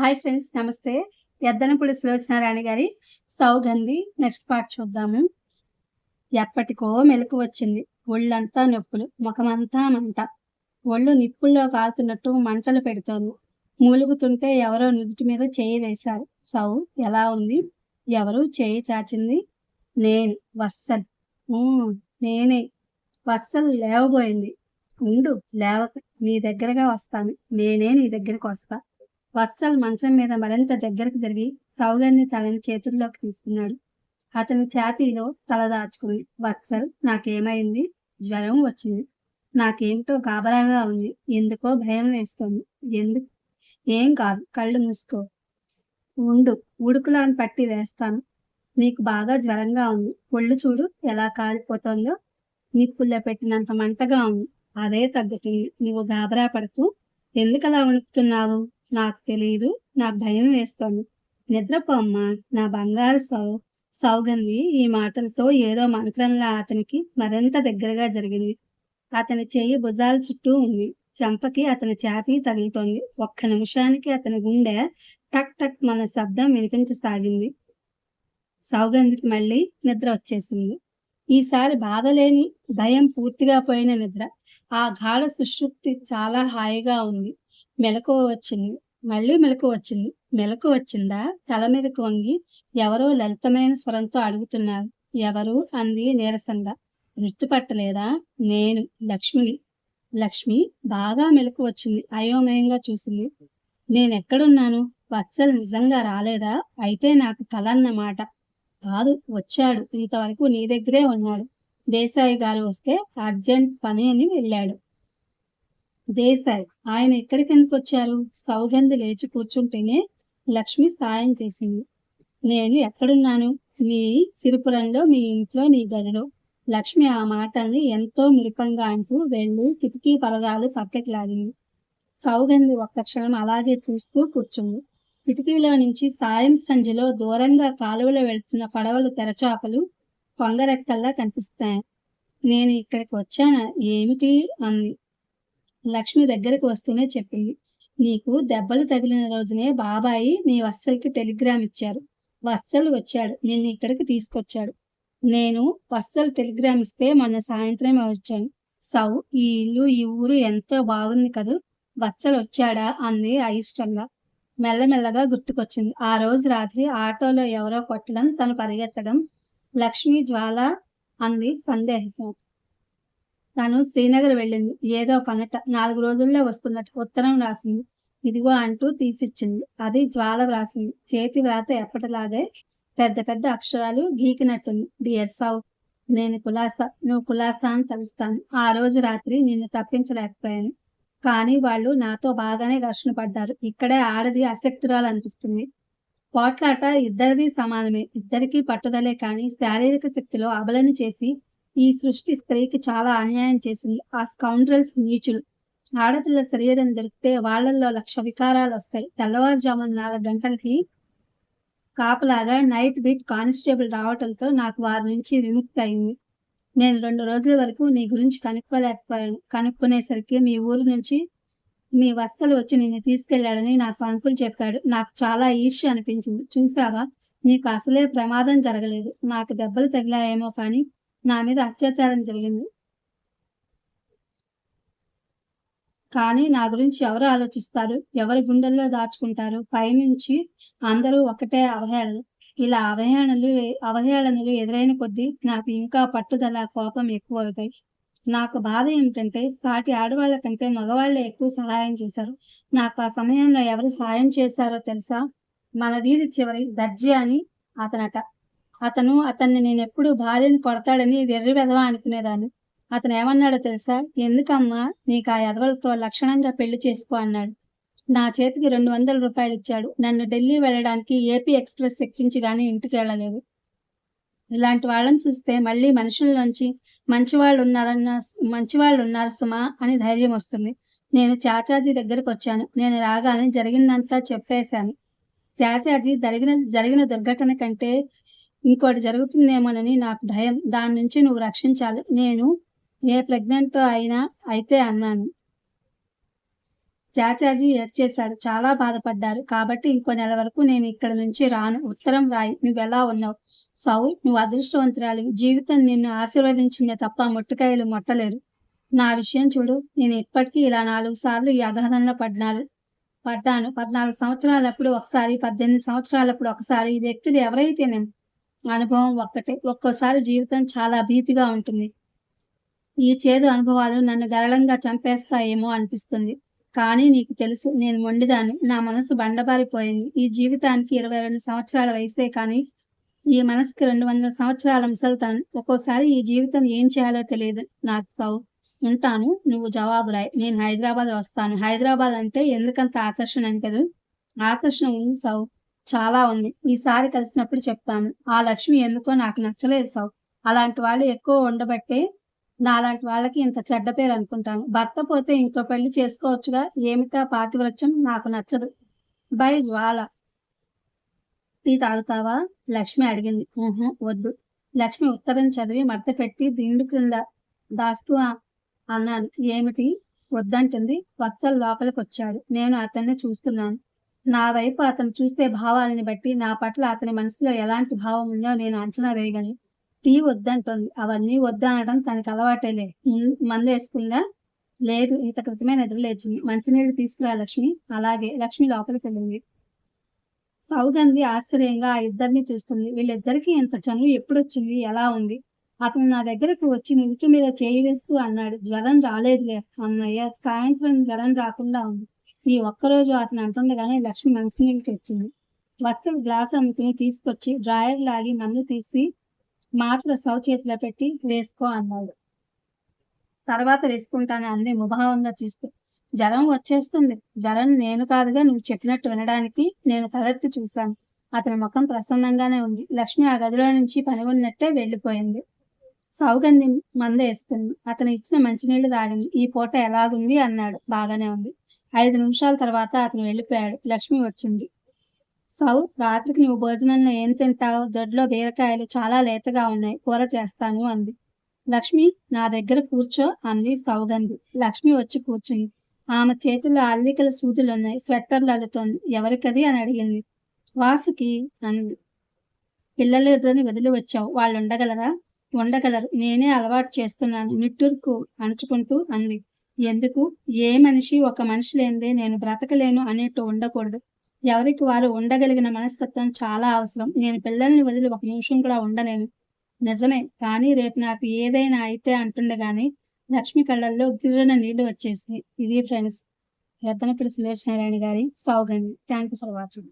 Hi friends, నమస్తే. ఎద్దనపూడి సులోచనారాణి గారి 'Saugandhi' next part చూద్దాము. ఎప్పటికో మెలకు వచ్చింది. ఒళ్ళంతా నొప్పులు, ముఖమంతా మంట. ఒళ్ళు నిప్పుల్లో కాలుతున్నట్టు మంటలు పెడుతోంది. మూలుగుతుంటే ఎవరో నుదుటి మీద చేయి వేశారు. సౌ ఎలా ఉంది? ఎవరు చేయి చాచింది? నేను, వత్సల్. నేనే. వత్సల్ లేవబోయింది. ఉండు, లేవకు. నీ దగ్గరగా వస్తాను. నేనే నీ దగ్గరికి వస్తా. వత్సల్ మంచం మీద మరింత దగ్గరకు జరిగి సౌగంధి తలని చేతుల్లోకి తీసుకున్నాడు. అతని ఛాతీలో తల దాచుకుంది. వత్సల్, నాకేమైంది? జ్వరం వచ్చింది. నాకేమిటో గాబరాగా ఉంది. ఎందుకో భయం వేస్తోంది. ఎందుకు? ఏం కాదు, కళ్ళు మూసుకో. ఉండు, ఉడుకులాని పట్టి వేస్తాను. నీకు బాగా జ్వరంగా ఉంది. ఒళ్ళు చూడు ఎలా కాలిపోతోందో. నిప్పుల్లో పెట్టినంత మంటగా ఉంది. అదే తగ్గుతుంది. నువ్వు గాబరా పడుతూ ఎందుకలా వణుకుతున్నావు? నాకు తెలియదు. నాకు భయం వేస్తోంది. నిద్రపో అమ్మా, నా బంగారు సౌగంధి ఈ మాటలతో ఏదో మంత్రంలా అతనికి మరింత దగ్గరగా జరిగింది. అతని చెయ్యి భుజాల చుట్టూ ఉంది. చెంపకి అతని ఛాతీ తగులుతోంది. ఒక్క నిమిషానికి అతని గుండె టక్ టక్ మన శబ్దం వినిపించసాగింది. సౌగంధికి మళ్ళీ నిద్ర వచ్చేసింది. ఈసారి బాధలేని, భయం పూర్తిగా పోయిన నిద్ర. ఆ గాఢ సుషుప్తి చాలా హాయిగా ఉంది. మెలకువ వచ్చింది. మళ్ళీ మెలకు వచ్చింది. మెలకు వచ్చిందా? తల మీదకు వంగి ఎవరో లలితమైన స్వరంతో అడుగుతున్నారు. ఎవరు? అంది నీరసంగా. గుర్తుపట్టలేదా? నేను, లక్ష్మిని. లక్ష్మి బాగా మెలకు వచ్చింది. అయోమయంగా చూసింది. నేనెక్కడున్నాను? వత్సల్ నిజంగా రాలేదా? అయితే నాకు కలన్నమాట. కాదు, వచ్చాడు. ఇంతవరకు నీ దగ్గరే ఉన్నాడు. దేశాయి గారు వస్తే అర్జెంట్ పని అని వెళ్ళాడు. దేశాయ్, ఆయన ఎక్కడికి ఎందుకు వచ్చారు? సౌగంధి లేచి కూర్చుంటేనే లక్ష్మి సాయం చేసింది. నేను ఎక్కడున్నాను? మీ సిరిపురంలో, మీ ఇంట్లో, నీ గదిలో. లక్ష్మి ఆ మాటల్ని ఎంతో మిరపంగా అంటూ వెళ్ళు కిటికీ పరదాలు పక్కకి లాగింది. సౌగంధి ఒక్క క్షణం అలాగే చూస్తూ కూర్చుంది. కిటికీలో నుంచి సాయం సంధ్యలో దూరంగా కాలువలో వెళ్తున్న పడవలు తెరచాపలు కొంగరెక్కల్లా కనిపిస్తాయి. నేను ఇక్కడికి వచ్చానా? ఏమిటి? అంది. లక్ష్మి దగ్గరకు వస్తూనే చెప్పింది. నీకు దెబ్బలు తగిలిన రోజునే బాబాయి మీ వత్సల్కి టెలిగ్రామ్ ఇచ్చారు. వత్సల్ వచ్చాడు. నిన్ను ఇక్కడికి తీసుకొచ్చాడు. నేను వత్సల్ టెలిగ్రామ్ ఇస్తే మొన్న సాయంత్రమే వచ్చాను. సౌ, ఈ ఇల్లు, ఈ ఊరు ఎంతో బాగుంది కదూ. వత్సల్ వచ్చాడా? అంది అయిష్టంగా. మెల్లమెల్లగా గుర్తుకొచ్చింది. ఆ రోజు రాత్రి ఆటోలో ఎవరో కొట్టడం, తను పరిగెత్తడం. లక్ష్మి, జ్వాల అంది సందేహంగా. తను శ్రీనగర్ వెళ్ళింది. ఏదో పనట. 4 రోజుల్లో వస్తున్నట్టు ఉత్తరం రాసింది. ఇదిగో అంటూ తీసిచ్చింది. అది జ్వాల వ్రాసింది. చేతి వ్రాత ఎప్పటిలాగే పెద్ద పెద్ద అక్షరాలు గీకినట్టుంది. డియర్ సౌ, నేను కులాసా, నువ్వు కులాసా అని తలుస్తాను. ఆ రోజు రాత్రి నిన్ను తప్పించలేకపోయాను. కానీ వాళ్ళు నాతో బాగానే ఘర్షణ పడ్డారు. ఇక్కడే ఆడది అశక్తురాలు అనిపిస్తుంది. పోట్లాట ఇద్దరిది సమానమే. ఇద్దరికీ పట్టుదలే కానీ శారీరక శక్తిలో అబలని చేసి ఈ సృష్టి స్త్రీకి చాలా అన్యాయం చేసింది. ఆ స్కౌండ్రల్స్ నీచులు. ఆడపిల్ల శరీరం దొరికితే వాళ్లల్లో 1,00,000 వికారాలు వస్తాయి. తెల్లవారుజామున 4 గంటలకి కాపలాగా నైట్ బీట్ కానిస్టేబుల్ రావటంతో నాకు వారి నుంచి విముక్తి అయింది. నేను 2 రోజుల వరకు నీ గురించి కనుక్కోలేకపోయాను. కనుక్కునేసరికి మీ ఊరు నుంచి మీ వత్సలు వచ్చి నిన్ను తీసుకెళ్లాడని నాకు అంకుల్ చెప్పాడు. నాకు చాలా ఈర్ష్య అనిపించింది. చూసావా, నీకు అసలే ప్రమాదం జరగలేదు. నాకు దెబ్బలు తగిలాయేమో కానీ నా మీద అత్యాచారం జరిగింది. కానీ నా గురించి ఎవరు ఆలోచిస్తారు? ఎవరి గుండెల్లో దాచుకుంటారు? పైనుంచి అందరూ ఒకటే అవహేళన. ఇలా అవహేళనలు ఎదురైన కొద్దీ నాకు ఇంకా పట్టుదల, కోపం ఎక్కువవుతాయి. నాకు బాధ ఏమిటంటే సాటి ఆడవాళ్ల కంటే మగవాళ్లే ఎక్కువ సహాయం చేశారు. నాకు ఆ సమయంలో ఎవరు సాయం చేశారో తెలుసా? మన వీధి చివరి దర్జీ అని అతనట. అతన్ని నేనెప్పుడు భార్యని కొడతాడని వెర్రి వెధవ అనుకునేదాన్ని. అతను ఏమన్నాడో తెలుసా? ఎందుకమ్మా నీకు ఆ ఎదవలతో లక్షణంగా పెళ్లి చేసుకో అన్నాడు. నా చేతికి 200 రూపాయలు ఇచ్చాడు. నన్ను ఢిల్లీ వెళ్ళడానికి ఏపీ ఎక్స్ప్రెస్ ఎక్కించి గానీ ఇంటికి వెళ్ళలేదు. ఇలాంటి వాళ్ళని చూస్తే మళ్ళీ మనుషుల్లోంచి మంచివాళ్ళు ఉన్నారు సుమా అని ధైర్యం వస్తుంది. నేను చాచాజీ దగ్గరకు వచ్చాను. నేను రాగానే జరిగిందంతా చెప్పేశాను. చాచాజీ జరిగిన దుర్ఘటన కంటే ఇంకోటి జరుగుతుందేమోనని నాకు భయం. దాని నుంచి నువ్వు రక్షించాలి. నేను ఏ ప్రెగ్నెంటో అయితే అన్నాను. చాచాజీ ఏడ్చేశారు. చాలా బాధపడ్డారు. కాబట్టి ఇంకో నెల వరకు నేను ఇక్కడి నుంచి రాను. ఉత్తరం రాయి. నువ్వెలా ఉన్నావు? సౌ, నువ్వు అదృష్టవంతురాలివి. జీవితం నిన్ను ఆశీర్వదించిందే తప్ప మొట్టికాయలు మొట్టలేరు. నా విషయం చూడు. నేను ఇప్పటికీ ఇలా 4 సార్లు ఈ అగాధంలో పడ్డాను. 14 సంవత్సరాలప్పుడు ఒకసారి, 18 సంవత్సరాలప్పుడు ఒకసారి. ఈ వ్యక్తులు ఎవరైతేనేం అనుభవం ఒక్కటే. ఒక్కోసారి జీవితం చాలా భీతిగా ఉంటుంది. ఈ చేదు అనుభవాలు నన్ను గరళంగా చంపేస్తాయేమో అనిపిస్తుంది. కానీ నీకు తెలుసు, నేను మొండిదాన్ని. నా మనసు బండబారిపోయింది. ఈ జీవితానికి 22 సంవత్సరాల వయసే కానీ, ఈ మనసుకి 200 సంవత్సరాల ముసలితనం. ఒక్కోసారి ఈ జీవితం ఏం చేయాలో తెలియదు నాకు సౌ. ఉంటాను. నువ్వు జవాబు రాయి. నేను హైదరాబాద్ వస్తాను. హైదరాబాద్ అంటే ఎందుకంత ఆకర్షణ అంటదు? ఆకర్షణ ఉంది సౌ. చాలా ఉంది. ఈసారి కలిసినప్పుడు చెప్తాను. ఆ లక్ష్మి ఎందుకో నాకు నచ్చలేదు సౌ. అలాంటి వాళ్ళు ఎక్కువ ఉండబట్టే నాలాంటి వాళ్ళకి ఇంత చెడ్డ పేరు అనుకుంటాను. భర్త పోతే ఇంకో పెళ్లి చేసుకోవచ్చుగా. ఏమిటా పాతివ్రత్యం? నాకు నచ్చదు. By Jwala. టీ తాగుతావా? లక్ష్మి అడిగింది. వద్దు. లక్ష్మి ఉత్తరం చదివి మడత పెట్టి దిండు క్రింద దాస్తూ అన్నాను. ఏమిటి? వద్దంటుంది. వత్సల్ లోపలికొచ్చాడు. నేను అతన్ని చూస్తున్నాను. నా వైపు అతను చూసే భావాలని బట్టి నా పట్ల అతని మనసులో ఎలాంటి భావం ఉందో నేను అంచనా వేయగలను. టీ వద్దంటుంది. అవన్నీ వద్దనడం తనకి అలవాటేలే. మందేసుకుందా? లేదు, ఇంత క్రితమే నిద్రలేచింది. మంచినీళ్ళు తీసుకురా లక్ష్మి. అలాగే. లక్ష్మి లోపలికి వెళ్ళింది. సౌగంధి ఆశ్చర్యంగా ఆ ఇద్దరిని చూస్తుంది. వీళ్ళిద్దరికీ ఇంత చనువు ఎప్పుడొచ్చింది? ఎలా ఉంది? అతను నా దగ్గరకు వచ్చి నుదుటి మీద చేయి వేస్తూ అన్నాడు. జ్వరం రాలేదులే అన్నయ్య. సాయంత్రం జ్వరం రాకుండా ఉంది. ఈ ఒక్కరోజు అతను అంటుండగానే లక్ష్మి మంచినీళ్ళు తెచ్చింది. వత్సలు గ్లాసు అందుకుని తీసుకొచ్చి డ్రాయర్ లాగి మందు తీసి మాత్ర సౌ చేతిలో పెట్టి వేసుకో అన్నాడు. తర్వాత వేసుకుంటాను అంది ముభావంగా చూస్తూ. జ్వరం వచ్చేస్తుంది. జ్వరం నేను కాదుగా, నువ్వు చెప్పినట్టు వినడానికి. నేను తలెత్తి చూశాను. అతని ముఖం ప్రసన్నంగానే ఉంది. లక్ష్మి ఆ గదిలో నుంచి పని ఉన్నట్టే వెళ్ళిపోయింది. సౌగంధి మందు వేసుకుంది. అతను ఇచ్చిన మంచినీళ్లు తాగింది. ఈ పూట ఎలాగుంది అన్నాడు. బాగానే ఉంది. 5 నిమిషాల తర్వాత అతను వెళ్ళిపోయాడు. లక్ష్మి వచ్చింది. సౌ, రాత్రికి నువ్వు భోజనంలో ఏం తింటావు? దొడ్లో బీరకాయలు చాలా లేతగా ఉన్నాయి. కూర చేస్తాను అంది. లక్ష్మి, నా దగ్గర కూర్చో అంది సౌగంధి. లక్ష్మి వచ్చి కూర్చుంది. ఆమె చేతుల్లో అల్లికల సూదులున్నాయి. స్వెట్టర్లు అల్లుతోంది. ఎవరికది అని అడిగింది. వాసుకి అంది. పిల్లలిద్దరిని వదిలి వచ్చావు. వాళ్ళు ఉండగలరా? ఉండగలరు. నేనే అలవాటు చేస్తున్నాను. నిట్టూర్పు అణుచుకుంటూ అంది. ఎందుకు? ఏ మనిషి ఒక మనిషి లేనిదే నేను బ్రతకలేను అనేట్టు ఉండకూడదు. ఎవరికి వారు ఉండగలిగిన మనస్తత్వం చాలా అవసరం. నేను పిల్లల్ని వదిలి ఒక నిమిషం కూడా ఉండలేను. నిజమే, కానీ రేపు నాకు ఏదైనా అయితే అంటుండగానే లక్ష్మి కళ్ళల్లో గిర్రన నీళ్లు వచ్చేసింది. ఇది ఫ్రెండ్స్, ఎద్దనపల్లి సురేష్ నారాయణ గారి Saugandhi. Thank you for watching.